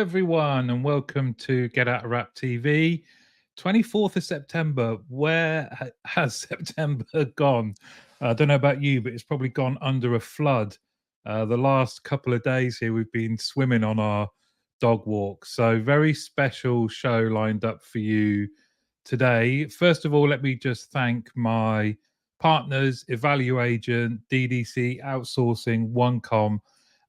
everyone, and welcome to Get Out of Rap TV. 24th of September. Where has September gone? I don't know about you, but it's probably gone under a flood. The last couple of days here, we've been swimming on our dog walk. So, very special show lined up for you today. First of all, let me just thank my partners, Evaluagent, DDC Outsourcing, OneCom,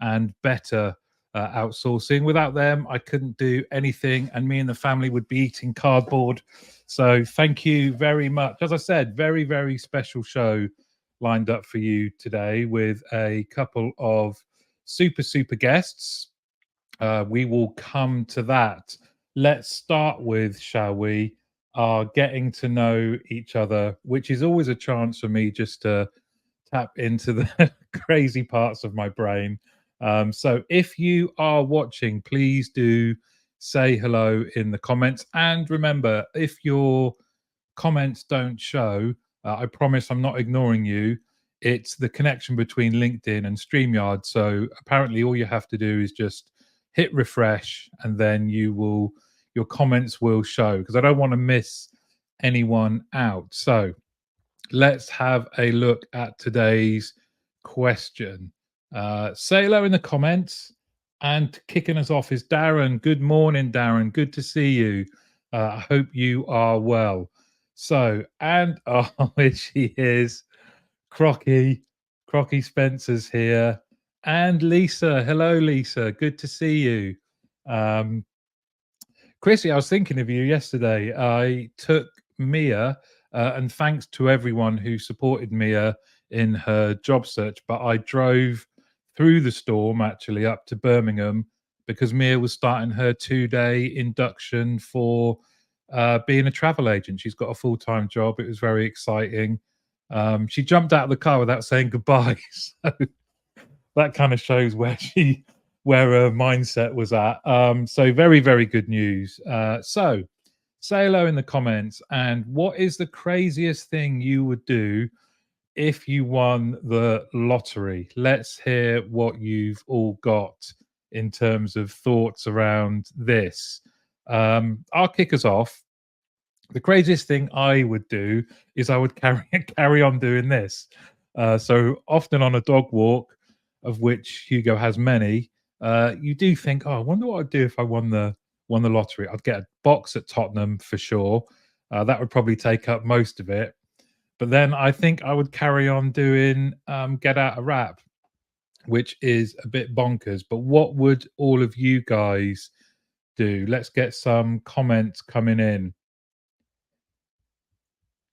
and Better Outsourcing. Without them, I couldn't do anything, and me and the family would be eating cardboard. So thank you very much. As I said, very, very special show lined up for you today with a couple of super guests. We will come to that. Let's start with, shall we, our getting to know each other, which is always a chance for me just to tap into the crazy parts of my brain. So if you are watching, please do say hello in the comments. And remember, if your comments don't show, I promise I'm not ignoring you. It's the connection between LinkedIn and StreamYard. So apparently all you have to do is just hit refresh, and then your comments will show, because I don't want to miss anyone out. So let's have a look at today's question. Say hello in the comments. And kicking us off is Darren. Good morning, Darren. Good to see you. I hope you are well. So, and here she is, Crocky Spencer's here. And Lisa. Hello, Lisa. Good to see you. Chrissy, I was thinking of you yesterday. I took Mia, and thanks to everyone who supported Mia in her job search, but I drove through the storm actually up to Birmingham because Mia was starting her 2-day induction for being a travel agent. She's got a full-time job. It was very exciting. She jumped out of the car without saying goodbye. So that kind of shows where her mindset was at. So very good news. So say hello in the comments. And what is the craziest thing you would do if you won the lottery? Let's hear what you've all got in terms of thoughts around this. I'll kick us off. The craziest thing I would do is I would carry on doing this. So often on a dog walk, of which Hugo has many, you do think, oh, I wonder what I'd do if I won the lottery. I'd get a box at Tottenham for sure. That would probably take up most of it. But then I think I would carry on doing Get Out of Rap, which is a bit bonkers. But what would all of you guys do? Let's get some comments coming in.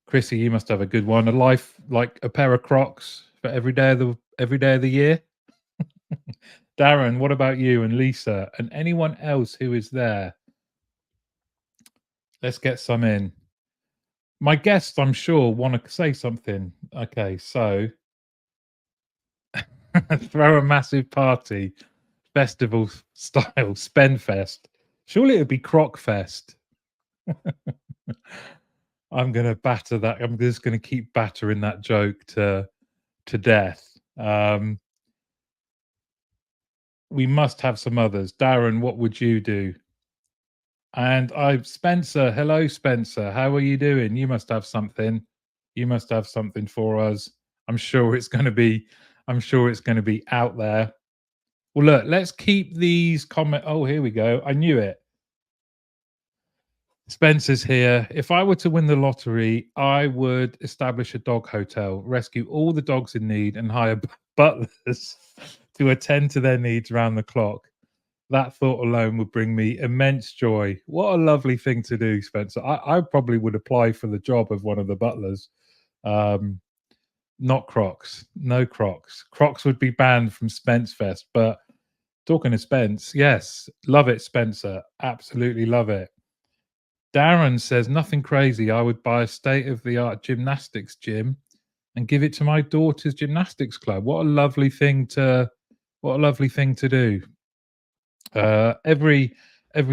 Chrissy, you must have a good one. A life like a pair of Crocs for every day of the year. Darren, what about you and Lisa and anyone else who is there? Let's get some in. My guests, I'm sure, want to say something. Okay, so throw a massive party, festival style, Spendfest. Surely it would be Croc Fest. I'm going to batter that. I'm just going to keep battering that joke to death. We must have some others. Darren, what would you do? And Spencer. Hello, Spencer. How are you doing? You must have something. You must have something for us. I'm sure it's going to be out there. Well, look, let's keep these comments. Oh, here we go. I knew it. Spencer's here. If I were to win the lottery, I would establish a dog hotel, rescue all the dogs in need, and hire butlers to attend to their needs around the clock. That thought alone would bring me immense joy. What a lovely thing to do, Spencer. I probably would apply for the job of one of the butlers. Not Crocs. No Crocs. Crocs would be banned from Spence Fest. But talking to Spence, yes, love it, Spencer. Absolutely love it. Darren says, nothing crazy. I would buy a state-of-the-art gymnastics gym and give it to my daughter's gymnastics club. What a lovely thing to do. Every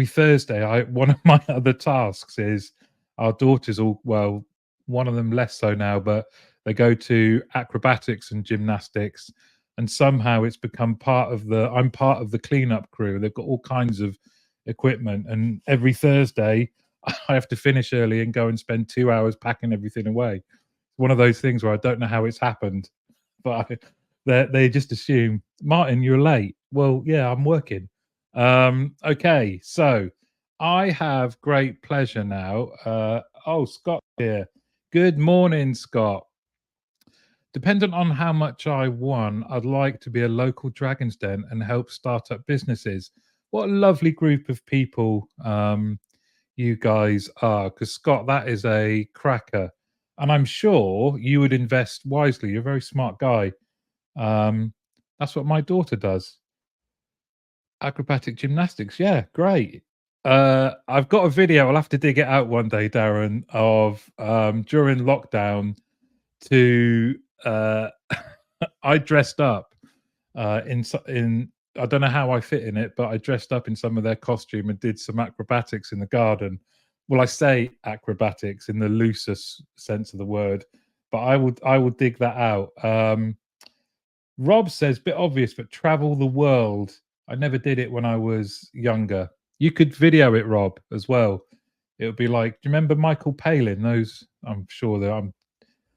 Thursday, one of my other tasks is our daughters one of them less so now, but they go to acrobatics and gymnastics, and somehow it's become I'm part of the cleanup crew. They've got all kinds of equipment, and every Thursday I have to finish early and go and spend 2 hours packing everything away. It's one of those things where I don't know how it's happened, but they just assume, Martin, you're late. Well, yeah, I'm working. Okay, so I have great pleasure now. Oh, Scott here. Good morning, Scott. Dependent on how much I won, I'd like to be a local Dragon's Den and help start up businesses. What a lovely group of people you guys are. Because, Scott, that is a cracker. And I'm sure you would invest wisely. You're a very smart guy. That's what my daughter does. Acrobatic gymnastics. Yeah, great. I've got a video. I'll have to dig it out one day, Darren, of during lockdown to I dressed up in I don't know how I fit in it, but I dressed up in some of their costume and did some acrobatics in the garden. Well, I say acrobatics in the loosest sense of the word, but I would dig that out. Rob says, bit obvious, but travel the world. I never did it when I was younger. You could video it, Rob, as well. It would be like, do you remember Michael Palin? Those, I'm sure that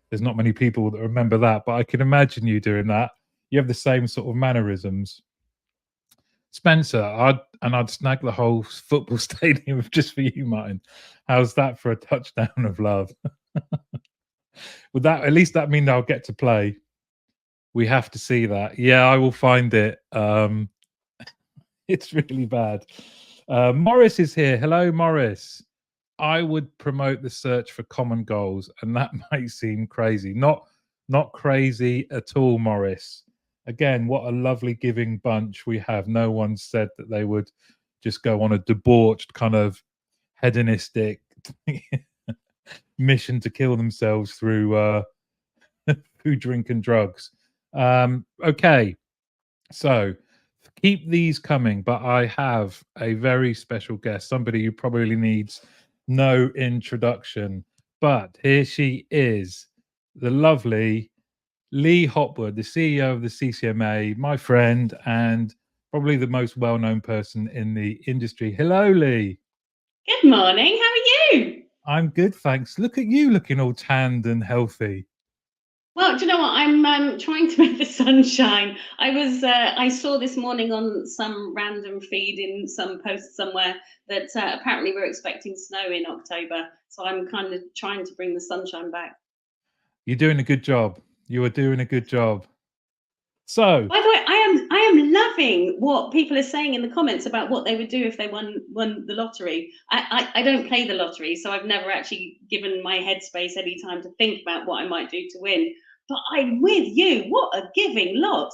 there's not many people that remember that, but I can imagine you doing that. You have the same sort of mannerisms. Spencer, I'd snag the whole football stadium just for you, Martin. How's that for a touchdown of love? Would that at least that mean I'll get to play? We have to see that. Yeah, I will find it. It's really bad. Morris is here. Hello, Morris. I would promote the search for common goals, and that might seem crazy. Not crazy at all, Morris. Again, what a lovely giving bunch we have. No one said that they would just go on a debauched kind of hedonistic mission to kill themselves through food, drink, and drugs. Okay, so keep these coming, but I have a very special guest, somebody who probably needs no introduction, but here she is, the lovely Leigh Hopwood, the CEO of the CCMA, my friend, and probably the most well-known person in the industry. Hello, Leigh. Good morning. How are you? I'm good, thanks. Look at you looking all tanned and healthy. Well, do you know what? I'm trying to make the sun shine. I saw this morning on some random feed in some post somewhere that apparently we're expecting snow in October. So I'm kind of trying to bring the sunshine back. You're doing a good job. You are doing a good job. So, By the way, I am loving what people are saying in the comments about what they would do if they won the lottery. I don't play the lottery, so I've never actually given my headspace any time to think about what I might do to win. But I'm with you. What a giving lot.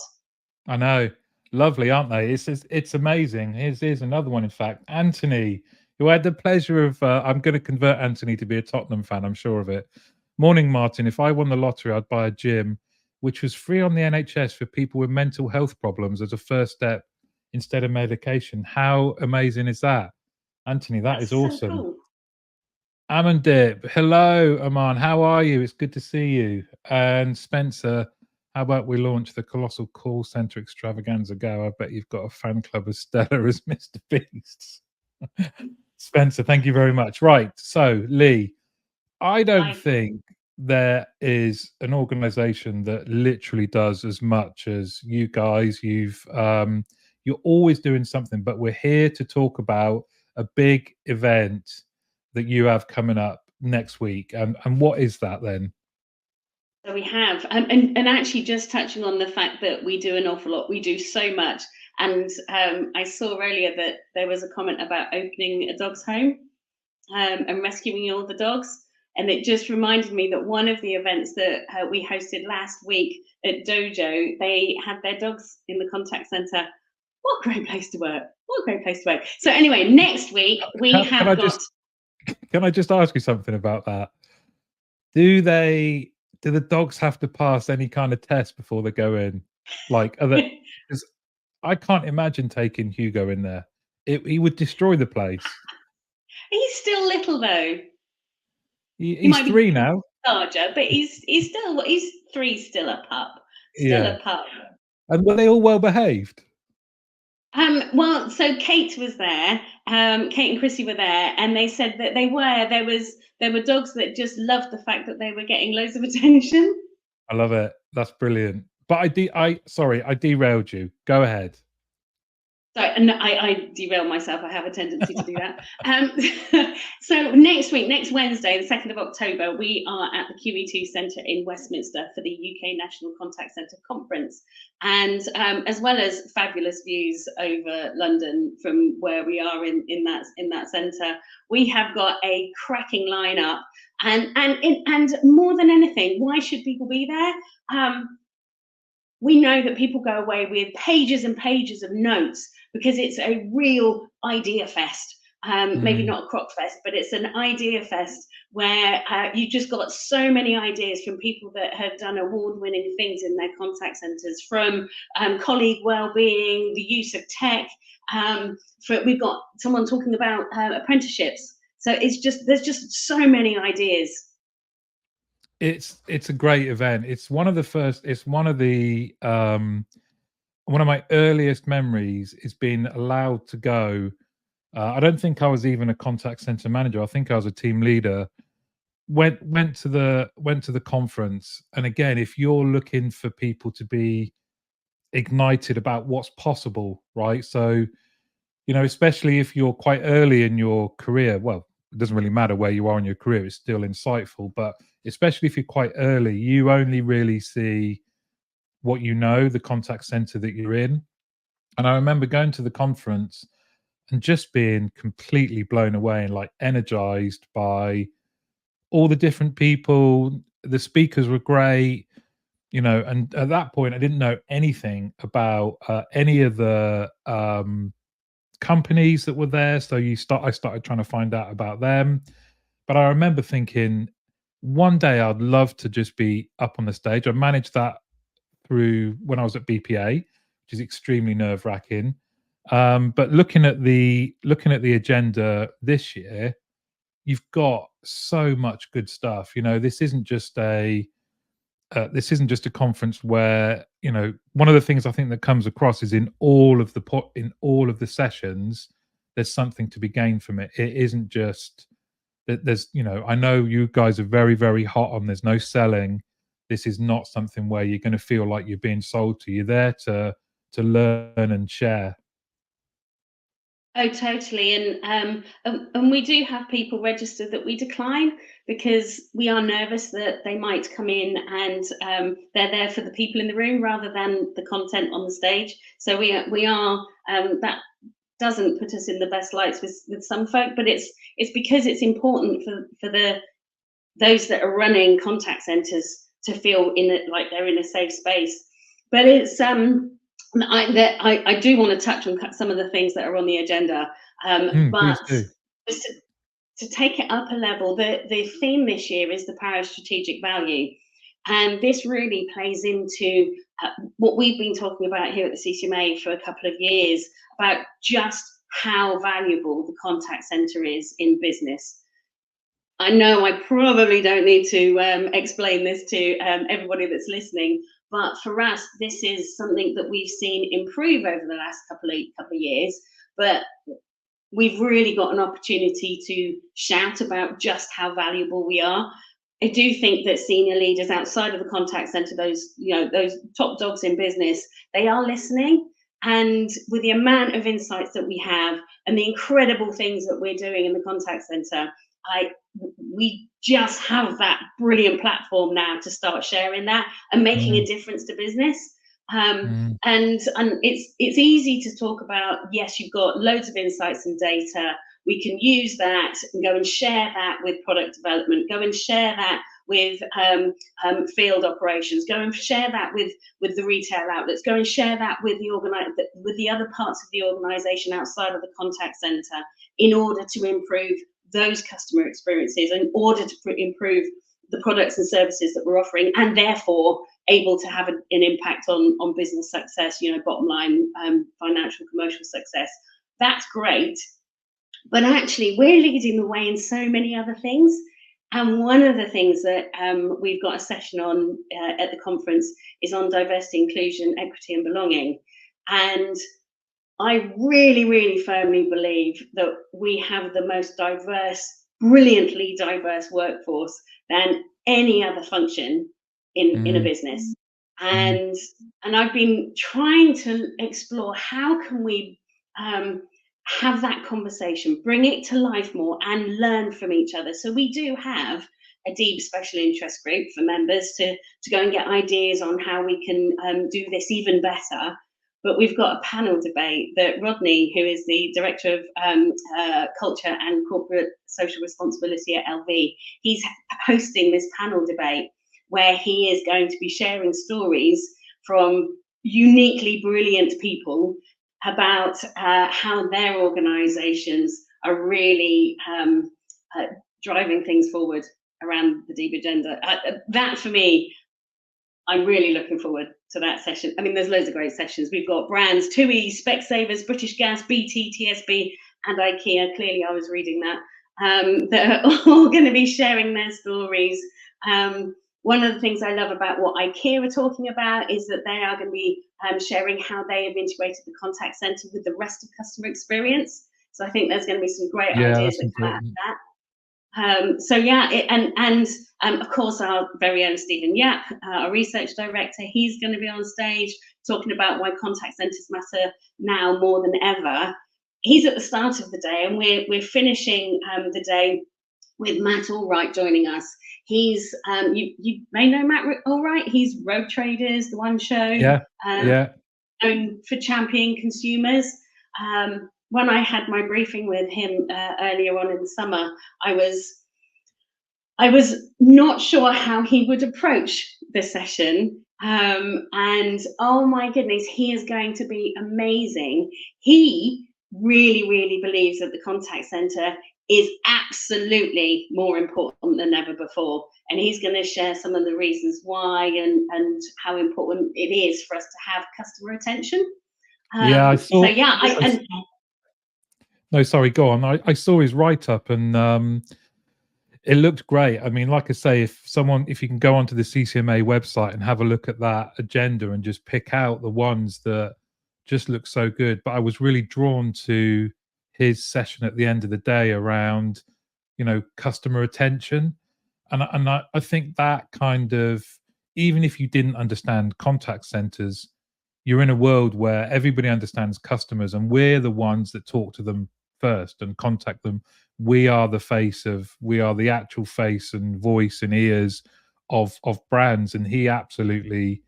I know, lovely, aren't they? It's amazing. Here's another one. In fact, Anthony, who had the pleasure of, I'm going to convert Anthony to be a Tottenham fan. I'm sure of it. Morning, Martin. If I won the lottery, I'd buy a gym, which was free on the NHS for people with mental health problems as a first step instead of medication. How amazing is that, Anthony? That's awesome. So cool. Amandip, hello, Aman. How are you? It's good to see you. And Spencer, how about we launch the Colossal Call Center Extravaganza Go? I bet you've got a fan club as stellar as Mr. Beast. Spencer, thank you very much. Right. So, Leigh, I don't think there is an organization that literally does as much as you guys. You're always doing something, but we're here to talk about a big event that you have coming up next week. And what is that then? So we have, and actually just touching on the fact that we do an awful lot, we do so much. And I saw earlier that there was a comment about opening a dog's home and rescuing all the dogs. And it just reminded me that one of the events that we hosted last week at Dojo, they had their dogs in the contact center. What a great place to work. What a great place to work. So anyway, next week Can I just ask you something about that? Do the dogs have to pass any kind of test before they go in? Like, because I can't imagine taking Hugo in there. He would destroy the place. He's still little though. He's 3 now. Larger, but he's 3, still a pup. Still a pup. And were they all well behaved? Well, so Kate was there. Kate and Chrissy were there, and they said that there were dogs that just loved the fact that they were getting loads of attention. I love it. That's brilliant. But sorry, I derailed you. Go ahead. So, and I derail myself. I have a tendency to do that. So next week, next Wednesday, the 2nd of October, we are at the QE2 Centre in Westminster for the UK National Contact Centre Conference. And as well as fabulous views over London from where we are in that centre, we have got a cracking lineup. And more than anything, why should people be there? We know that people go away with pages and pages of notes because it's a real idea fest. Maybe not a croc fest, but it's an idea fest where you just got so many ideas from people that have done award-winning things in their contact centres, from colleague well-being, the use of tech. We've got someone talking about apprenticeships. So there's just so many ideas. It's a great event. It's one of my earliest memories is being allowed to go. I don't think I was even a contact center manager. I think I was a team leader. Went to the conference, and again, if you're looking for people to be ignited about what's possible, right? So, especially if you're quite early in your career, well, it doesn't really matter where you are in your career, it's still insightful. But especially if you're quite early, you only really see what the contact center that you're in. And I remember going to the conference and just being completely blown away and like energized by all the different people. The speakers were great, and at that point I didn't know anything about any of the companies that were there. So I started trying to find out about them. But I remember thinking one day I'd love to just be up on the stage. I managed that through when I was at BPA, which is extremely nerve wracking. But looking at the agenda this year, you've got so much good stuff. This isn't just a conference where one of the things I think that comes across is in all of the sessions, there's something to be gained from it. It isn't just that I know you guys are very, very hot on there's no selling. This is not something where you're going to feel like you're being sold to. You're there to learn and share. Oh, totally. And we do have people registered that we decline because we are nervous that they might come in and they're there for the people in the room rather than the content on the stage. So we are that doesn't put us in the best lights with some folk, but it's because it's important for those that are running contact centres to feel like they're in a safe space. But it's I do want to touch on some of the things that are on the agenda, but Please do. just to take it up a level, the theme this year is the power of strategic value. And this really plays into what we've been talking about here at the CCMA for a couple of years about just how valuable the contact centre is in business. I know I probably don't need to explain this to everybody that's listening, but for us, this is something that we've seen improve over the last couple of years. But we've really got an opportunity to shout about just how valuable we are. I do think that senior leaders outside of the contact centre, those top dogs in business, they are listening. And with the amount of insights that we have and the incredible things that we're doing in the contact centre, we just have that brilliant platform now to start sharing that and making a difference to business. And it's easy to talk about, yes, you've got loads of insights and data. We can use that and go and share that with product development, go and share that with field operations, go and share that with the retail outlets, go and share that with the other parts of the organisation outside of the contact centre in order to improve those customer experiences, in order to improve the products and services that we're offering, and therefore able to have an impact on business success, bottom line, financial, commercial success. That's great. But actually, we're leading the way in so many other things. And one of the things that we've got a session on at the conference is on diversity, inclusion, equity, and belonging. And I really, really firmly believe that we have the most diverse, brilliantly diverse workforce than any other function in a Mm, business. mm. And I've been trying to explore how can we um, have that conversation, bring it to life more, and learn from each other. So we do have a deep special interest group for members to go and get ideas on how we can do this even better. But we've got a panel debate that Rodney, who is the Director of Culture and Corporate Social Responsibility at LV, he's hosting this panel debate where he is going to be sharing stories from uniquely brilliant people about how their organisations are really driving things forward around the deep agenda. That for me, I'm really looking forward to that session. I mean, there's loads of great sessions. We've got brands, TUI, Specsavers, British Gas, BT, TSB, and IKEA. Clearly, I was reading that. That are all going to be sharing their stories. One of the things I love about what IKEA are talking about is that they are going to be sharing how they have integrated the contact center with the rest of customer experience. So I think there's going to be some great Yeah, ideas that's that come out of important. that. So yeah, of course our very own Stephen Yap, our research director, he's going to be on stage talking about why contact centres matter now more than ever. He's at the start of the day, and we're finishing the day with Matt Allwright joining us. He's you may know Matt Allwright. He's Road Traders, the One Show, Yeah, um, yeah. known for championing consumers. When I had my briefing with him earlier on in the summer, I was not sure how he would approach the session. And oh my goodness, he is going to be amazing. He really, really believes that the contact center is absolutely more important than ever before. And he's going to share some of the reasons why and how important it is for us to have customer attention. Yeah, So yeah, I no, sorry, go on. I saw his write-up and it looked great. I mean, like I say, if you can go onto the CCMA website and have a look at that agenda and just pick out the ones that just look so good. But I was really drawn to his session at the end of the day around, customer attention. And I think that kind of, even if you didn't understand contact centers, you're in a world where everybody understands customers and we're the ones that talk to them first and contact them. We are the actual face and voice and ears of brands, and he absolutely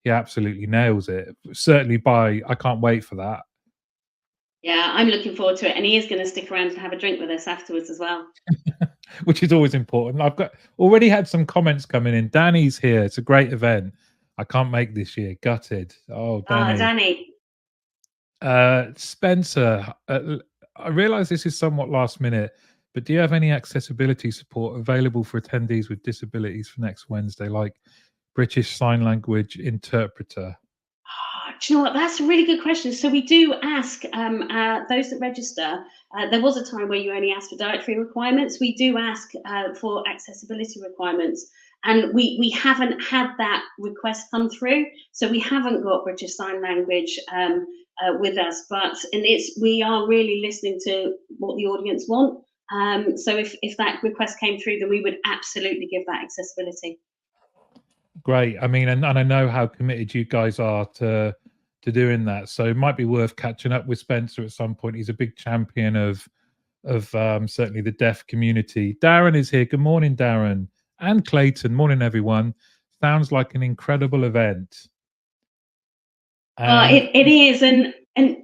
nails it. Certainly I can't wait for that. yeah, I'm looking forward to it, and he is going to stick around and have a drink with us afterwards as well. Which is always important. I've got already had some comments coming in. Danny's here. It's a great event. I can't make this year. Gutted. Oh, Ah, Danny. Danny. Spencer, I realize this is somewhat last minute, but do you have any accessibility support available for attendees with disabilities for next Wednesday, like British Sign Language interpreter? Do you know what? That's a really good question. So we do ask those that register. There was a time where you only asked for dietary requirements. We do ask for accessibility requirements, and we haven't had that request come through. So we haven't got British Sign Language with us, but we are really listening to what the audience want. So if that request came through, then we would absolutely give that accessibility. Great. I mean, and I know how committed you guys are to doing that. So it might be worth catching up with Spencer at some point. He's a big champion of certainly the deaf community. Darren is here. Good morning, Darren, and Clayton. Morning, everyone. Sounds like an incredible event. And It is, and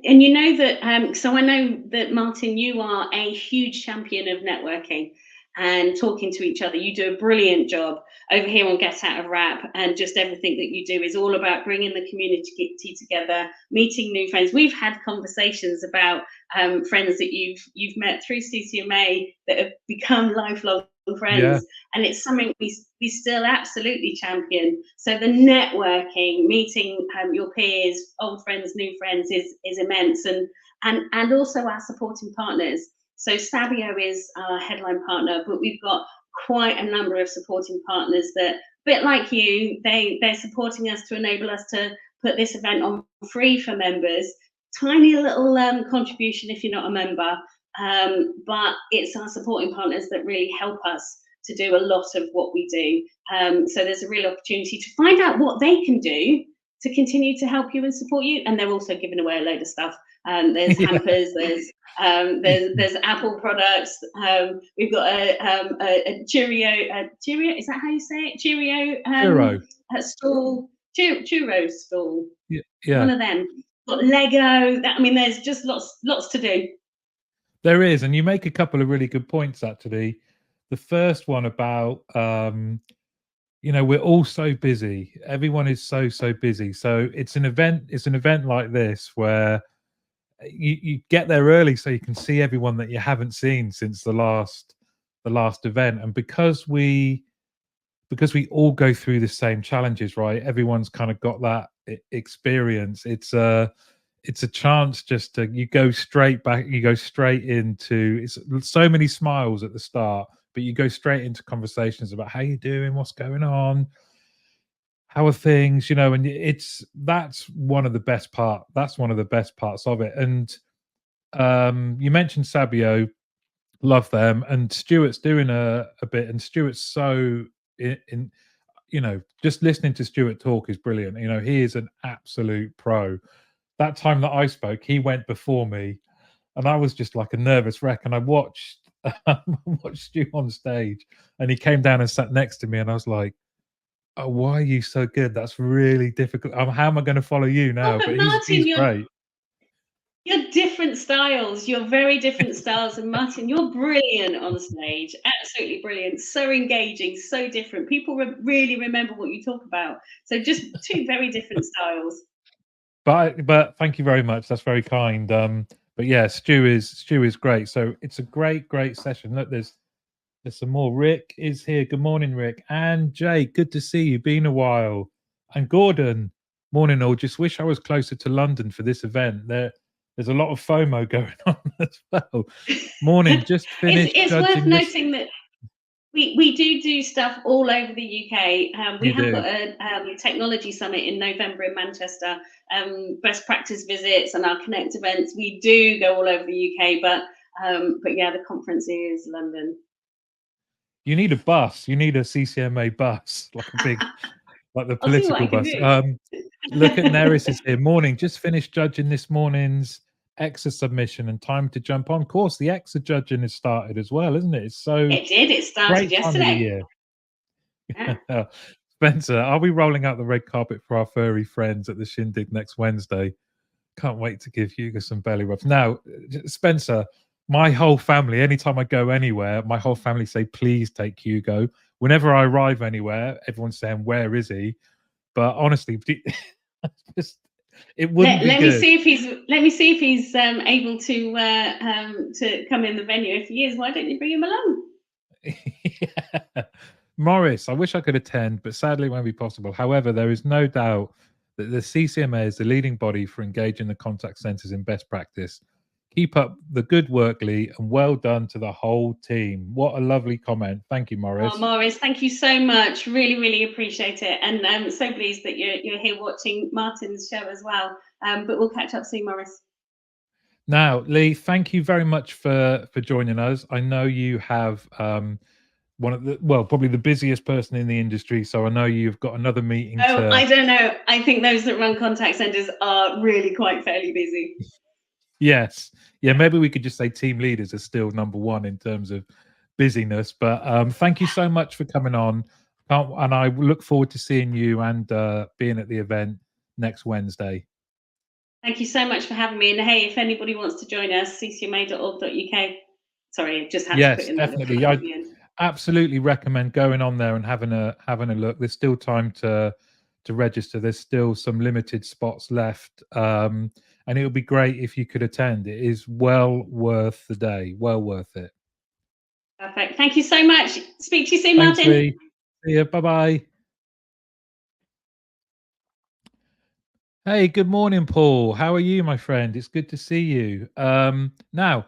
you know that. So I know that Martin, you are a huge champion of networking and talking to each other. You do a brilliant job over here on Get Out of Rap, and just everything that you do is all about bringing the community together, meeting new friends. We've had conversations about friends that you've met through CCMA that have become lifelong yeah, friends, and it's something we still absolutely champion. So the networking, meeting your peers, old friends, new friends is immense, and also our supporting partners. So Sabio is our headline partner, but we've got quite a number of supporting partners that, a bit like you, they're supporting us to enable us to put this event on free for members. tiny little contribution if you're not a member, but it's our supporting partners that really help us to do a lot of what we do. So there's a real opportunity to find out what they can do to continue to help you and support you. And they're also giving away a load of stuff. There's hampers, there's Apple products. We've got a Cheerio, Cheerio, is that how you say it? Cheerio stall, churro stall. Yeah. One of them. Got Lego. I mean, there's just lots to do. There is, and you make a couple of really good points actually. The first one about we're all so busy. Everyone is so busy. So it's an event like this where you get there early so you can see everyone that you haven't seen since the last event. And because we all go through the same challenges, right? Everyone's kind of got that experience. It's a chance just to you go straight into it's so many smiles at the start, but you go straight into conversations about how you doing, what's going on, how are things, and that's one of the best parts of it. And you mentioned Sabio, love them, and Stuart's doing a bit, and Stuart's so in just listening to Stuart talk is brilliant. He is an absolute pro. That time that I spoke, he went before me, and I was just like a nervous wreck. And I watched Stu on stage, and he came down and sat next to me, and I was like, "Oh, why are you so good? That's really difficult. How am I going to follow you now?" But But Martin, he's great. You're different styles. You're very different styles. And Martin, you're brilliant on stage. Absolutely brilliant. So engaging, so different. People really remember what you talk about. So just two very different styles. But thank you very much. That's very kind. But yeah, Stu is great. So it's a great session. Look, there's some more. Rick is here. Good morning, Rick. And Jake, good to see you. Been a while. And Gordon, morning all. Just wish I was closer to London for this event. There's a lot of FOMO going on as well. Morning, just finished. It's worth noting that we do stuff all over the UK. We have got a technology summit in November in Manchester. Best practice visits and our Connect events. We do go all over the UK, but yeah, the conference is London. You need a bus. You need a CCMA bus, like a big, like the political bus. Look at Neris is here. Morning. Just finished judging this morning's EXA submission and time to jump on. Of course, the EXA judging has started as well, isn't it? It started yesterday. Yeah. Spencer, are we rolling out the red carpet for our furry friends at the Shindig next Wednesday? Can't wait to give Hugo some belly rubs. Now, Spencer, my whole family, anytime I go anywhere, my whole family say, please take Hugo. Whenever I arrive anywhere, everyone's saying, where is he? But honestly, it wouldn't be good. Let me see if he's able to come in the venue. If he is, why don't you bring him along? Yeah. Morris, I wish I could attend, but sadly it won't be possible. However, there is no doubt that the CCMA is the leading body for engaging the contact centres in best practice. Keep up the good work, Leigh, and well done to the whole team. What a lovely comment. Thank you, Morris. Oh, Morris, thank you so much. Really appreciate it. And I'm so pleased that you're here watching Martin's show as well. But we'll catch up soon, Morris. Now, Leigh, thank you very much for joining us. I know you have one of probably the busiest person in the industry. So I know you've got another meeting. I don't know. I think those that run contact centers are really quite fairly busy. Yes. Yeah, maybe we could just say team leaders are still number one in terms of busyness. But thank you so much for coming on. And I look forward to seeing you and being at the event next Wednesday. Thank you so much for having me. And hey, if anybody wants to join us, ccma.org.uk. Sorry, just had to put in that. Definitely. I absolutely recommend going on there and having a look. There's still time to register. There's still some limited spots left. And it would be great if you could attend. It is well worth the day. Well worth it. Perfect. Thank you so much. Speak to you soon, Thanks, Martin. Leigh. See you. Bye-bye. Hey, good morning, Paul. How are you, my friend? It's good to see you. Now,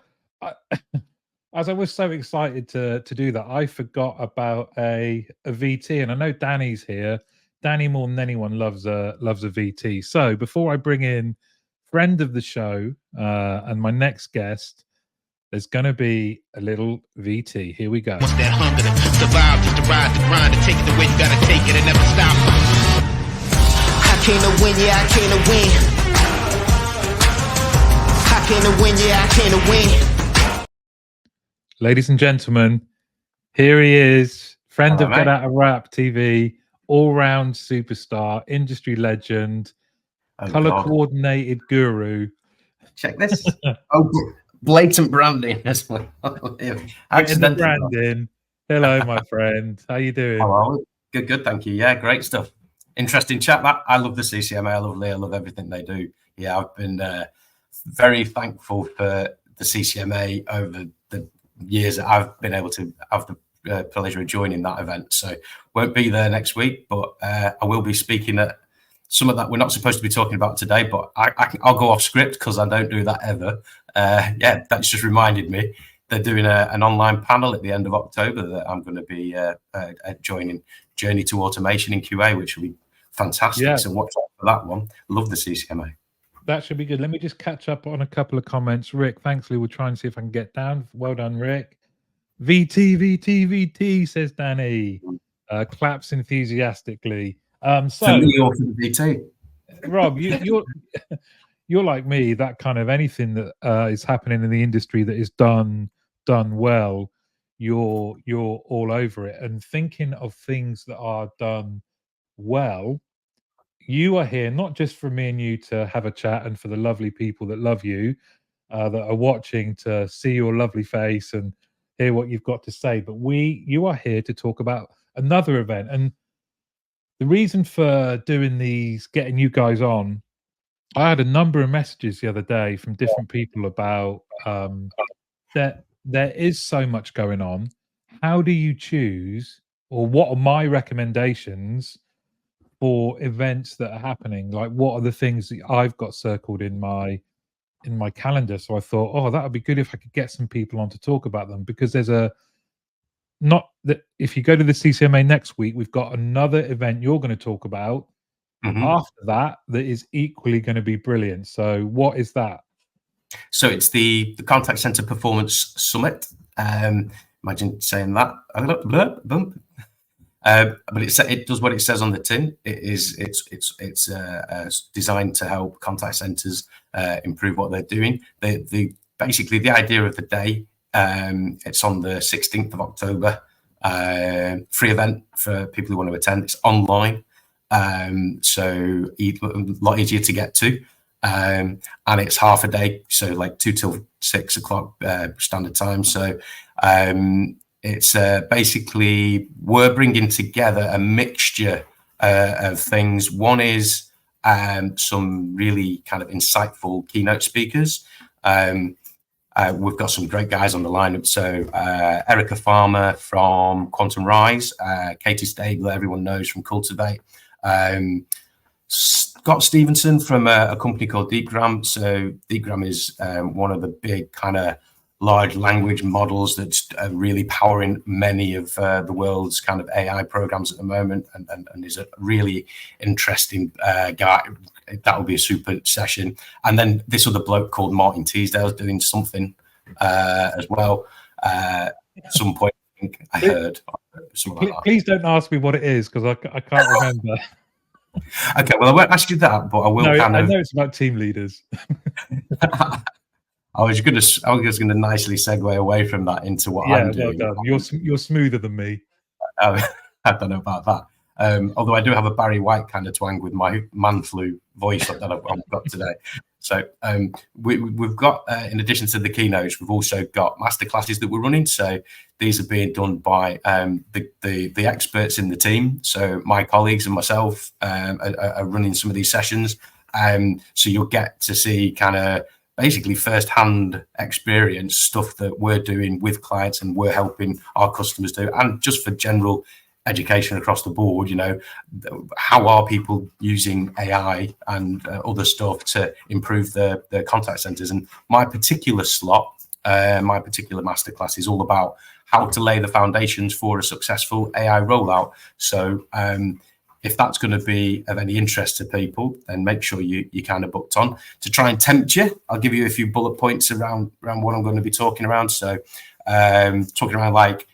as I was so excited to do that, I forgot about a VT, and I know Danny's here. Danny, more than anyone, loves a VT. So before I bring in friend of the show and my next guest. There's going to be a little VT. Here we go. What's that hunger to survive, just to ride the grind, to take it the way you gotta take it and never stop. I came to win, yeah, I came to win. I came to win, yeah, I came to win. Ladies and gentlemen, here he is, friend Hello, of Get mate. Out of Rap TV, all-round superstar, industry legend, Oh, color God. coordinated guru. Check this. Oh, blatant branding as well. Getting the Accidental brand in. Hello, my friend. How you doing? How are we? Good, thank you. Yeah, great stuff. Interesting chat. I love the CCMA. I love Leigh. I love everything they do. Yeah, I've been very thankful for the CCMA over the years that I've been able to have the pleasure of joining that event. So won't be there next week, but I will be speaking at some of that we're not supposed to be talking about today, but I'll go off script because I don't do that ever. Yeah, that's just reminded me. They're doing an online panel at the end of October that I'm going to be joining, Journey to Automation in QA, which will be fantastic. Yeah. So watch out for that one. Love the CCMA. That should be good. Let me just catch up on a couple of comments. Rick, thanks, Lee. We'll try and see if I can get down. Well done, Rick. VT, says Danny. Claps enthusiastically. For So, me or for the VT? Rob, you're like me. That kind of anything that is happening in the industry that is done well, you're all over it. And thinking of things that are done well, you are here not just for me and you to have a chat, and for the lovely people that love you, that are watching, to see your lovely face and hear what you've got to say. But you are here to talk about another event. And the reason for doing these, getting you guys on, I had a number of messages the other day from different people about that there is so much going on. How do you choose, or what are my recommendations for events that are happening? Like, what are the things that I've got circled in my calendar? So I thought, oh, that would be good if I could get some people on to talk about them, because there's not that if you go to the CCMA next week, we've got another event you're going to talk about after that is equally going to be brilliant. So what is that? So it's the Contact Center Performance Summit. Imagine saying that. But it does what it says on the tin. It's designed to help contact centers improve what they're doing. Basically the idea of the day. It's on the 16th of October. Free event for people who want to attend. It's online, so a lot easier to get to. And it's half a day, so like 2 till 6 o'clock standard time. So it's basically we're bringing together a mixture of things. One is some really kind of insightful keynote speakers. We've got some great guys on the lineup. So Erica Farmer from Quantum Rise, Katie Stabler, everyone knows from Cultivate. Scott Stevenson from a company called DeepGram. So DeepGram is one of the big kind of large language models that's really powering many of the world's kind of AI programs at the moment, and is a really interesting guy. That will be a super session. And then this other bloke called Martin Teasdale is doing something as well. At some point, I think I heard something like that. Please don't ask me what it is, because I can't remember. Okay, well, I won't ask you that, but I will. No, kind I of. know it's about team leaders. I was going to nicely segue away from that into what I'm doing. Well done. You're smoother than me. I don't know about that. Although I do have a Barry White kind of twang with my man flu voice that I've got today. So we've got, in addition to the keynotes, we've also got masterclasses that we're running. So these are being done by the experts in the team. So my colleagues and myself are running some of these sessions. So you'll get to see kind of basically first-hand experience stuff that we're doing with clients and we're helping our customers do, and just for general education across the board. You know, how are people using AI and other stuff to improve their contact centers? And my particular slot, my particular masterclass is all about how to lay the foundations for a successful AI rollout. So if that's going to be of any interest to people, then make sure you kind of booked on. To try and tempt you, I'll give you a few bullet points around what I'm going to be talking around. So talking around like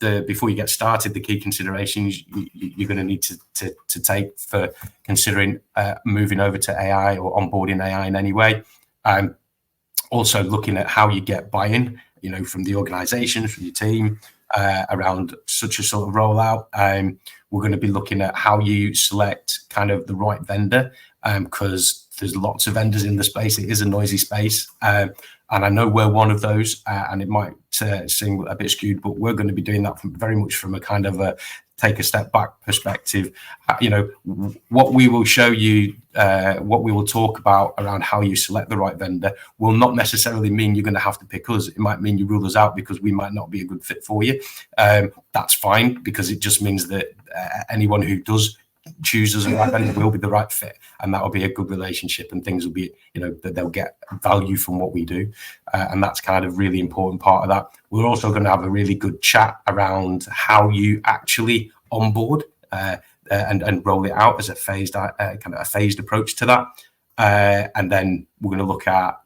the before you get started, the key considerations you're going to need to take for considering moving over to AI or onboarding AI in any way. Also looking at how you get buy-in, from the organization, from your team, around such a sort of rollout. We're going to be looking at how you select kind of the right vendor, because there's lots of vendors in the space. It is a noisy space. And I know we're one of those, and it might seem a bit skewed, but we're going to be doing that very much from a kind of a take a step back perspective. What we will show you, what we will talk about around how you select the right vendor will not necessarily mean you're going to have to pick us. It might mean you rule us out because we might not be a good fit for you. That's fine, because it just means that anyone who does choose us as a right vendor will be the right fit, and that will be a good relationship, and things will be, that they'll get value from what we do, and that's kind of really important part of that. We're also going to have a really good chat around how you actually onboard and roll it out as a phased kind of a phased approach to that, and then we're going to look at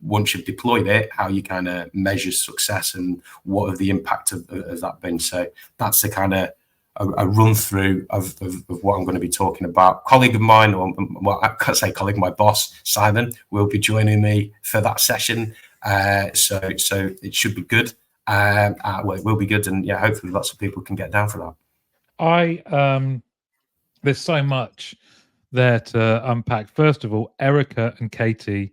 once you've deployed it, how you kind of measure success and what have the impact of that been. So that's the kind of a run through of what I'm going to be talking about. Colleague of mine, or well, I can't say colleague, my boss Simon will be joining me for that session. So it should be good. Well, it will be good, and yeah, hopefully lots of people can get down for that. There's so much there to unpack. First of all, Erica and Katie,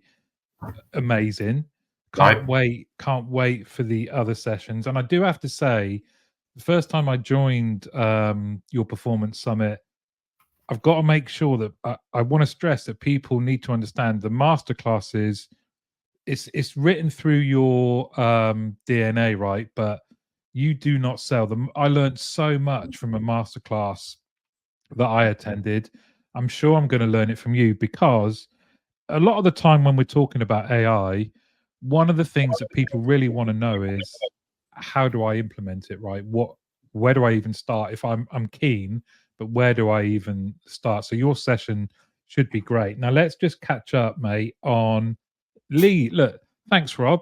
amazing. Can't wait for the other sessions. And I do have to say, the first time I joined your Performance Summit, I've got to make sure that I want to stress that people need to understand the masterclasses. It's written through your DNA, right? But you do not sell them. I learned so much from a masterclass that I attended. I'm sure I'm going to learn it from you, because a lot of the time when we're talking about AI, one of the things that people really want to know is, how do I implement it, right? Where do I even start? If I'm keen, but where do I even start? So your session should be great. Now let's just catch up, mate, on Leigh. Look, thanks, Rob.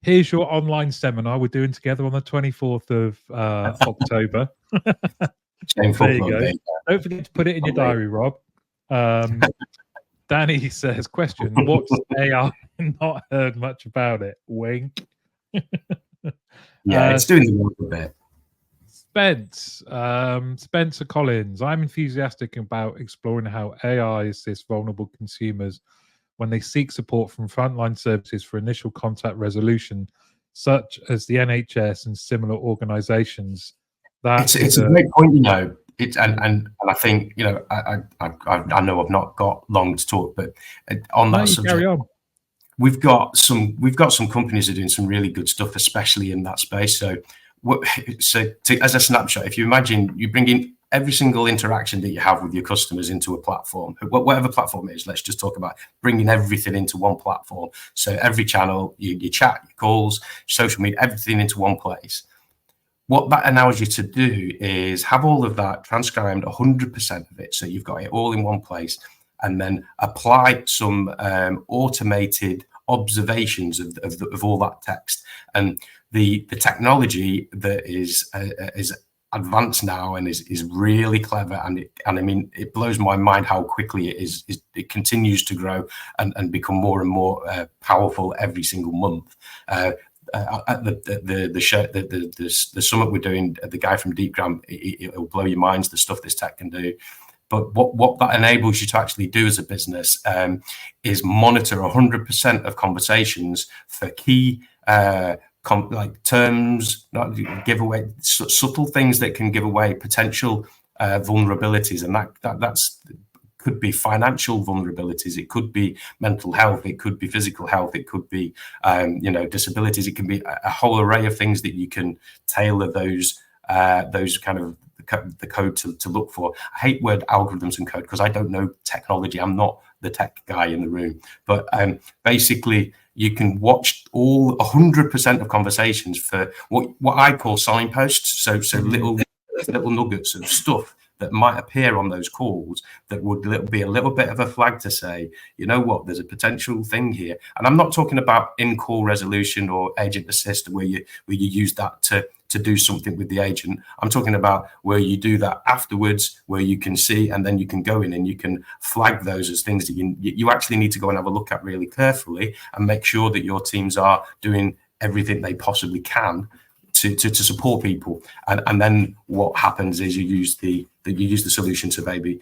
Here's your online seminar we're doing together on the 24th of October. There you go. Don't forget to put it in your diary, Rob. Danny says, question, what's AI? Not heard much about it. Wink. Yeah, it's doing the work a bit. Spencer Collins, I'm enthusiastic about exploring how AI assists vulnerable consumers when they seek support from frontline services for initial contact resolution, such as the NHS and similar organisations. It's a great point, It's and I think I know I've not got long to talk, but on that subject, carry on. We've got some companies that are doing some really good stuff, especially in that space. So as a snapshot, if you imagine you bring in every single interaction that you have with your customers into a platform, whatever platform it is, let's just talk about bringing everything into one platform. So every channel, your chat, your calls, social media, everything into one place. What that allows you to do is have all of that transcribed, 100% of it. So you've got it all in one place, and then apply some automated observations of all that text. And the technology that is advanced now and is really clever, and I mean it blows my mind how quickly it continues to grow and become more and more powerful every single month. At the summit we're doing, the guy from DeepGram, it'll blow your minds the stuff this tech can do. But what that enables you to actually do as a business is monitor 100% of conversations for key like terms, not give away subtle things that can give away potential vulnerabilities, and that's could be financial vulnerabilities, it could be mental health, it could be physical health, it could be disabilities, it can be a whole array of things that you can tailor those kind of the code to look for. I hate word algorithms and code because I don't know technology. I'm not the tech guy in the room, but basically you can watch all 100% of conversations for what I call signposts. So little nuggets of stuff that might appear on those calls that would be a little bit of a flag to say, you know what, there's a potential thing here. And I'm not talking about in-call resolution or agent assist where you use that to do something with the agent. I'm talking about where you do that afterwards, where you can see, and then you can go in and you can flag those as things that you actually need to go and have a look at really carefully and make sure that your teams are doing everything they possibly can to support people. And then what happens is you use the solution to maybe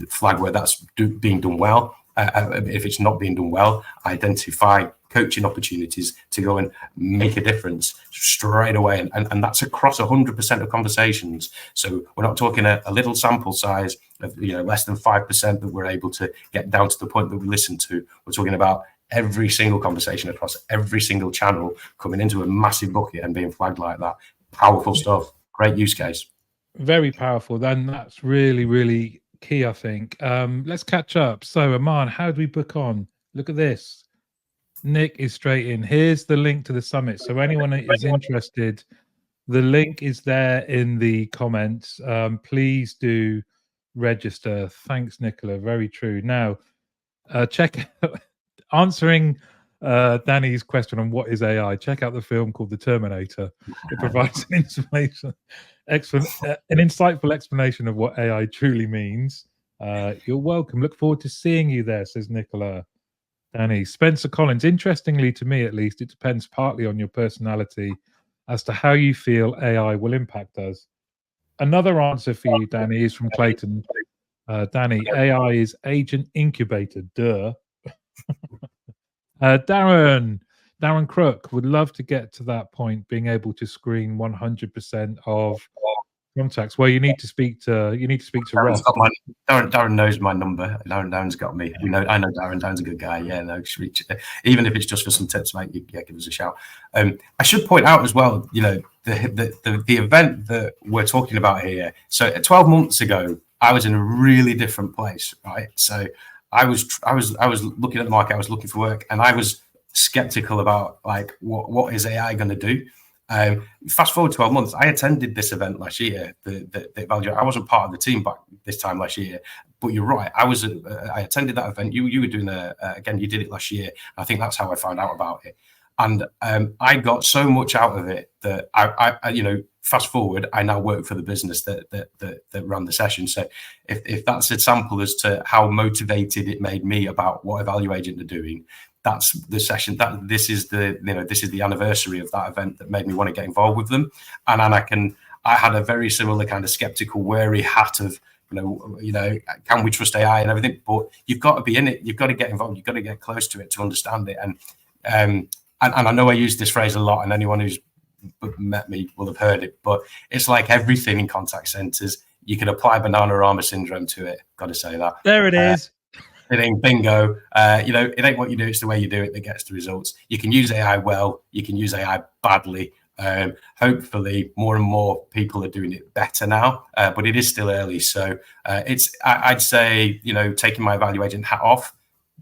flag where that's being done well. If it's not being done well, identify coaching opportunities to go and make a difference straight away. And that's across 100% of conversations. So we're not talking a little sample size of less than 5% that we're able to get down to the point that we listen to. We're talking about every single conversation across every single channel coming into a massive bucket and being flagged like that. Powerful stuff. Great use case. Very powerful. Then that's really, really key, I think. Let's catch up. So, Aman, how do we book on? Look at this. Nick is straight in. Here's the link to the summit. So anyone that is interested, the link is there in the comments. Please do register. Thanks, Nicola. Very true. Now, check out, answering Danny's question on what is AI, check out the film called The Terminator. It provides an insightful explanation of what AI truly means. You're welcome. Look forward to seeing you there, says Nicola. Danny. Spencer Collins. Interestingly, to me at least, it depends partly on your personality as to how you feel AI will impact us. Another answer for you, Danny, is from Clayton. Danny, AI is agent incubator. Duh. Darren Crook would love to get to that point, being able to screen 100% of contacts. Well, you need to speak to Rob. Darren knows my number. Darren's got me. I know Darren. Darren's a good guy. Yeah, no, even if it's just for some tips, mate, give us a shout. I should point out as well, the event that we're talking about here. So 12 months ago, I was in a really different place, right? So I was looking at the market. I was looking for work, and I was skeptical about like what is AI going to do. Fast forward 12 months, I attended this event last year. The Evaluagent. I wasn't part of the team back this time last year, but you're right. I attended that event. You were doing again. You did it last year. I think that's how I found out about it. And I got so much out of it that I fast forward, I now work for the business that ran the session. So if that's a sample as to how motivated it made me about what Evaluagent are doing, that's the session. This is the anniversary of that event that made me want to get involved with them. And I had a very similar kind of skeptical, wary hat of can we trust AI and everything? But you've got to be in it. You've got to get involved. You've got to get close to it to understand it. And I know I use this phrase a lot, and anyone who's met me will have heard it. But it's like everything in contact centers. You can apply Bananarama syndrome to it. Got to say that. There it is. It ain't bingo. It ain't what you do, it's the way you do it that gets the results. You can use AI well, you can use AI badly. Hopefully more and more people are doing it better now, but it is still early. So I'd say, taking my Evaluagent hat off,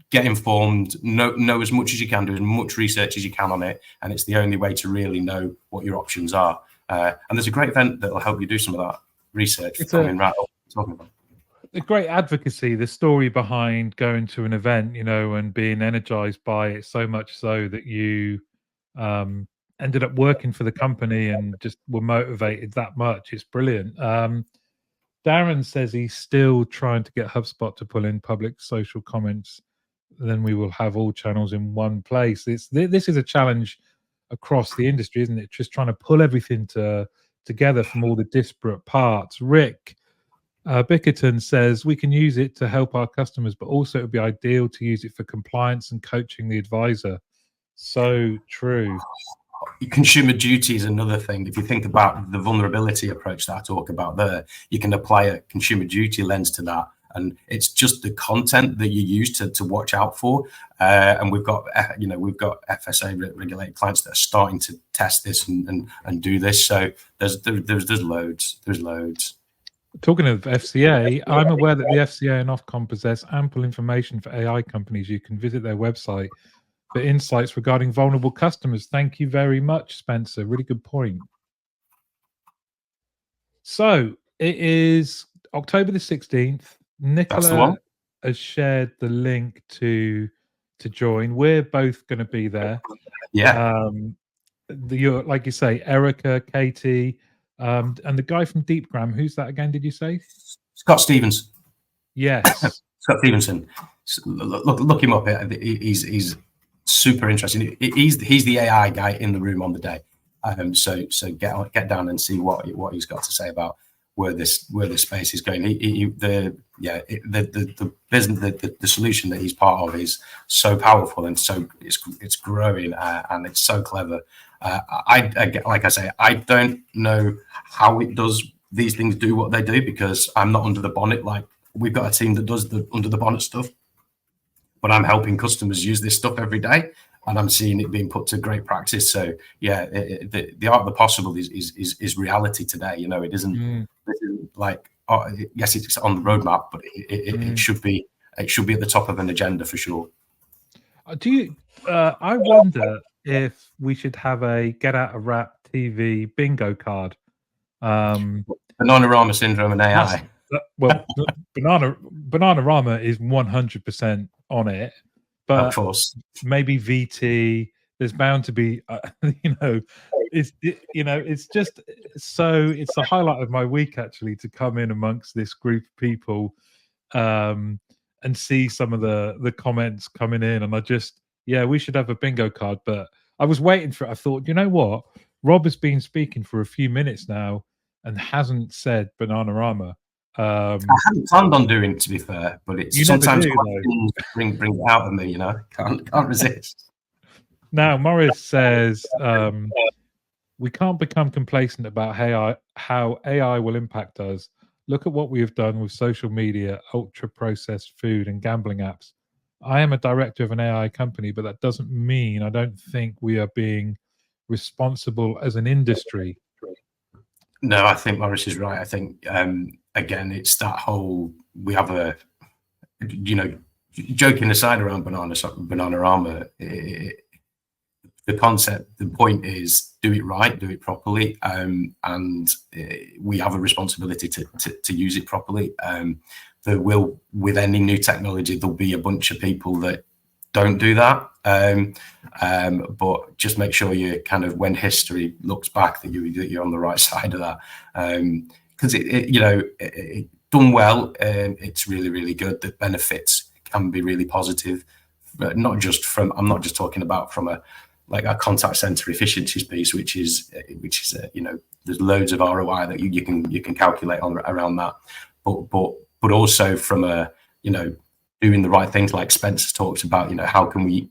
get informed, know as much as you can, do as much research as you can on it. And it's the only way to really know what your options are. And there's a great event that will help you do some of that research. Talking about. The great advocacy, the story behind going to an event, and being energized by it, so much so that you ended up working for the company and just were motivated that much. It's brilliant. Darren says he's still trying to get HubSpot to pull in public social comments. Then we will have all channels in one place. This is a challenge across the industry, isn't it? Just trying to pull everything together from all the disparate parts. Rick Bickerton says we can use it to help our customers, but also it would be ideal to use it for compliance and coaching the advisor. So true. Consumer duty is another thing. If you think about the vulnerability approach that I talk about there, you can apply a consumer duty lens to that. And it's just the content that you use to watch out for. And we've got FSA regulated clients that are starting to test this and do this. So there's loads. There's loads. Talking of FCA, I'm aware that the FCA and Ofcom possess ample information for AI companies. You can visit their website for insights regarding vulnerable customers. Thank you very much, Spencer. Really good point. So it is October the 16th. That's the one. Nicola has shared the link to join. We're both going to be there. Yeah. Like you say, Erica, Katie, and the guy from Deepgram. Who's that again? Did you say? Scott Stevens. Yes. Scott Stevenson. Look him up. He's super interesting. He's the AI guy in the room on the day. So get down and see what he's got to say about where this space is going. The business, the solution that he's part of is so powerful, and so it's growing, and it's so clever. Like I say, I don't know how it does these things do what they do, because I'm not under the bonnet. Like, we've got a team that does the under the bonnet stuff, but I'm helping customers use this stuff every day, and I'm seeing it being put to great practice. So yeah, the art of the possible is reality today. You know, it isn't like, yes, it's on the roadmap, but it should be at the top of an agenda for sure. Do you? I wonder if we should have a Get Out of Rap TV bingo card. Bananarama syndrome and AI. Well, Bananarama is 100% on it, but of course, maybe VT. There's bound to be, it's just so. It's the highlight of my week, actually, to come in amongst this group of people, and see some of the comments coming in, and we should have a bingo card. But I was waiting for it. I thought, you know what, Rob has been speaking for a few minutes now and hasn't said Bananarama. I hadn't planned on doing it, to be fair, but it's sometimes bring it out of me. You know, can't resist. Now, Morris says we can't become complacent about how AI will impact us. Look at what we have done with social media, ultra-processed food, and gambling apps. I am a director of an AI company, but that doesn't mean I don't think we are being responsible as an industry. No, I think Morris is right. I think, again, it's that whole, we have a, joking aside around Bananarama, the concept, the point is do it right, do it properly, and we have a responsibility to use it properly. There will, with any new technology, there'll be a bunch of people that don't do that, but just make sure you kind of, when history looks back, that you're on the right side of that, because it done well, it's really, really good. The benefits can be really positive, but I'm not just talking about from a contact center efficiencies piece, which is there's loads of ROI that you can calculate on around that, but also from a doing the right things, like Spencer talks about, how can we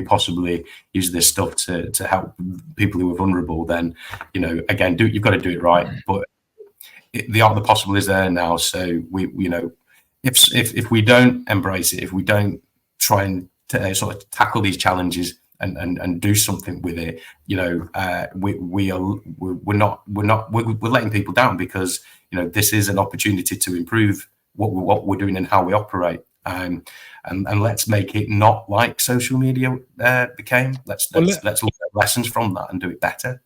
possibly use this stuff to help people who are vulnerable? Then, again, you've got to do it right. But the art of the possible is there now. So if we don't embrace it, if we don't try and sort of tackle these challenges and do something with it, we're letting people down, because this is an opportunity to improve what we're doing and how we operate. And let's make it not like social media became. Let's look at lessons from that and do it better.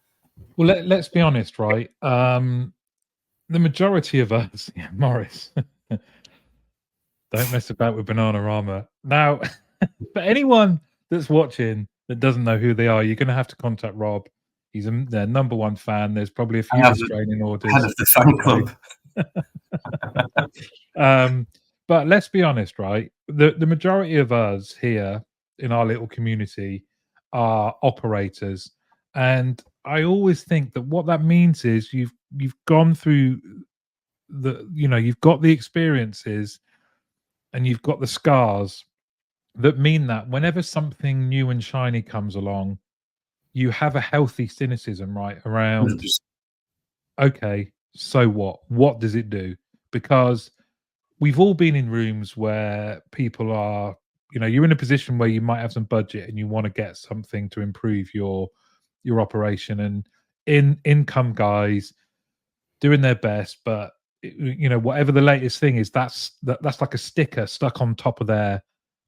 Well, let's be honest, right? The majority of us, Morris, don't mess about with Bananarama. Now, for anyone that's watching that doesn't know who they are, you're going to have to contact Rob. He's their number one fan. There's probably a few restraining orders. Head of the fan club. But let's be honest, right? The majority of us here in our little community are operators, and I always think that what that means is you've gone through you've got the experiences and you've got the scars that mean that whenever something new and shiny comes along, you have a healthy cynicism, right, around, okay, so what? What does it do? Because we've all been in rooms where people are, you're in a position where you might have some budget and you want to get something to improve your operation, and in come guys doing their best, but whatever the latest thing is, that's like a sticker stuck on top of their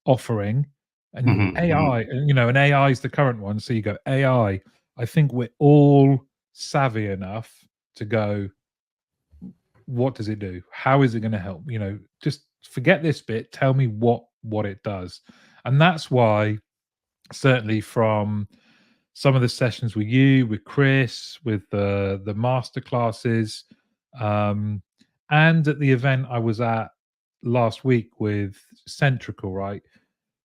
offering. And AI, and AI is the current one. So you go AI. I think we're all savvy enough to go, what does it do? How is it going to help? You know, just forget this bit. Tell me what it does. And that's why, certainly from some of the sessions with you, with Chris, with the master classes, and at the event I was at last week with Centrical, right?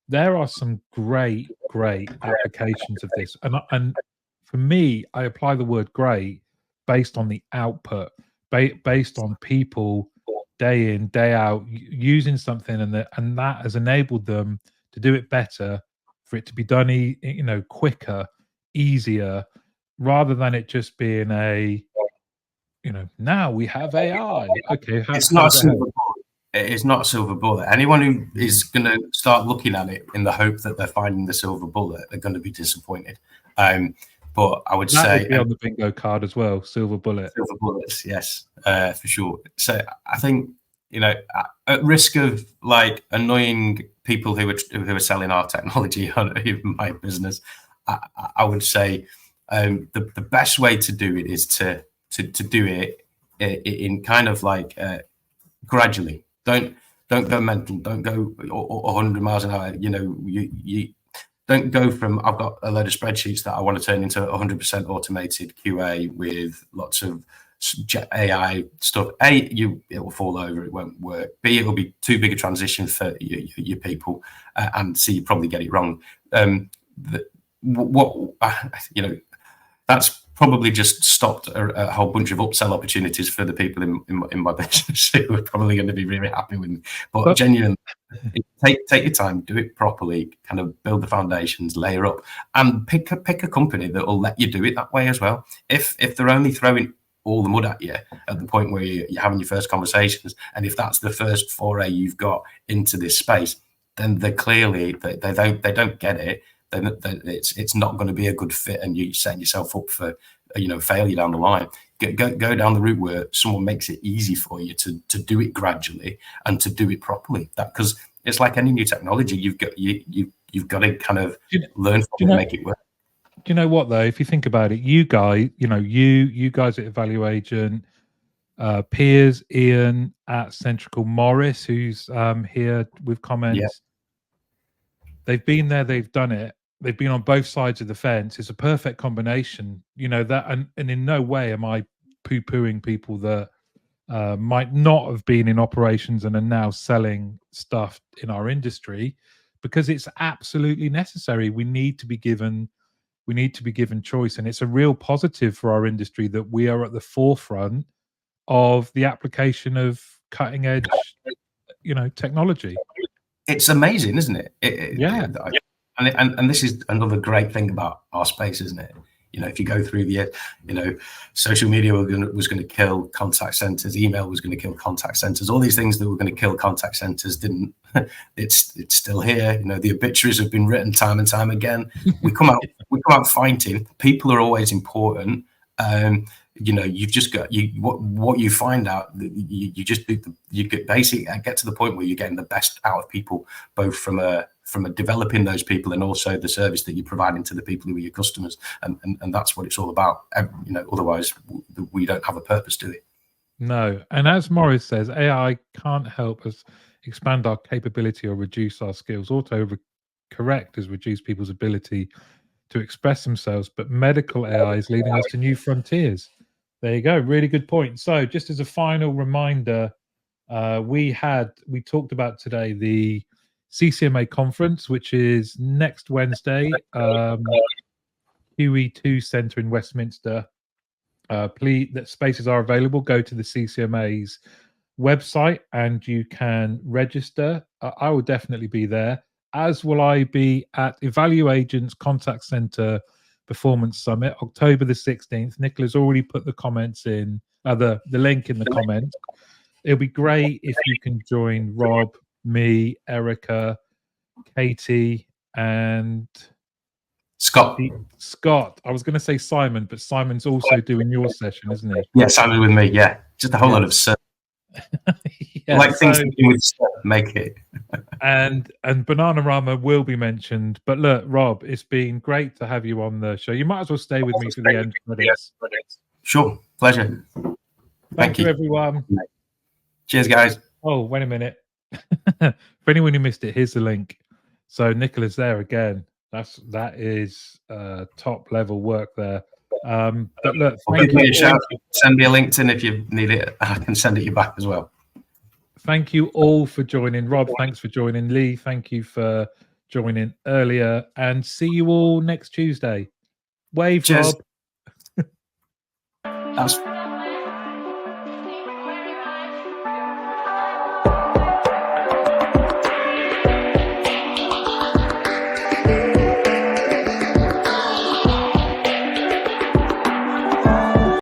There are some great applications of this, and for me, I apply the word great based on the output, based on people day in day out using something, and that has enabled them to do it better, for it to be done, you know, quicker, easier, rather than it just being a, you know, now we have AI. Okay, it's not a silver bullet. It's not a silver bullet. Anyone who is going to start looking at it in the hope that they're finding the silver bullet, they're going to be disappointed. But I would say would be on the bingo card as well. Silver bullet. Silver bullets, yes, for sure. So I think, you know, at risk of like annoying people who are selling our technology on even my business, I would say the best way to do it is to do it in kind of like gradually. Don't go mental. Don't go 100 miles an hour. You know, you don't go from I've got a load of spreadsheets that I want to turn into 100% automated QA with lots of AI stuff. A, it will fall over. It won't work. B, it will be too big a transition for your people, and C, you probably get it wrong. You know, that's probably just stopped a whole bunch of upsell opportunities for the people in my business who are probably going to be really happy with me. But genuinely, take your time, do it properly, kind of build the foundations, layer up, and pick a company that will let you do it that way as well. If they're only throwing all the mud at you at the point where you're having your first conversations, and if that's the first foray you've got into this space, then they're clearly they don't get it. Then it's not going to be a good fit, and you set yourself up for, you know, failure down the line. Go down the route where someone makes it easy for you to do it gradually and to do it properly. That, because it's like any new technology, you've got to kind of learn from it, make it work. Do you know what though? If you think about it, you guys, you know, you guys at Evaluagent, Piers, Ian at Centrical, Morris, who's here with comments. Yeah. They've been there, they've done it. They've been on both sides of the fence. It's a perfect combination, you know, that, and in no way am I poo-pooing people that might not have been in operations and are now selling stuff in our industry, because it's absolutely necessary. We need to be given choice, and it's a real positive for our industry that we are at the forefront of the application of cutting edge, you know, technology. It's amazing, isn't it? Yeah. And this is another great thing about our space, isn't it? You know, if you go through the, you know, social media was going to kill contact centers, email was going to kill contact centers, all these things that were going to kill contact centers didn't. It's still here. You know, the obituaries have been written time and time again. We come out fighting. People are always important. You know, you've just got what you find out. You get to the point where you're getting the best out of people, both from a developing those people and also the service that you're providing to the people who are your customers, and that's what it's all about. You know, otherwise we don't have a purpose to it. No, and as Morris says, AI can't help us expand our capability or reduce our skills. Autocorrect has reduced people's ability to express themselves, but medical AI is leading us to new frontiers. There you go. Really good point. So just as a final reminder, we talked about today the CCMA conference, which is next Wednesday, QE2 Centre in Westminster. Please, that spaces are available. Go to the CCMA's website and you can register. I will definitely be there, as will I be at Evaluagent's Contact Centre Performance Summit, October the 16th. Nicola's already put the comments in, the link in the comments. It'll be great if you can join Rob, me, Erica, Katie, and Scott. I was going to say Simon, but Simon's also doing your session, isn't he? Yeah, Simon's with me. Yeah, just a whole lot of stuff. Yeah, like things to do with stuff, make it. and Bananarama will be mentioned. But look, Rob, it's been great to have you on the show. You might as well stay with me for the end credits. Sure, pleasure. Thank you, everyone. Cheers, guys. Oh, wait a minute. For anyone who missed it, here's the link. So Nicola's there again. That is top level work there. But look, Well, thank give me a you shout. all. Send me a LinkedIn if you need it. I can send it you back as well. Thank you all for joining. Rob, thanks for joining. Leigh, thank you for joining earlier. And see you all next Tuesday. Wave, Cheers. Rob. That's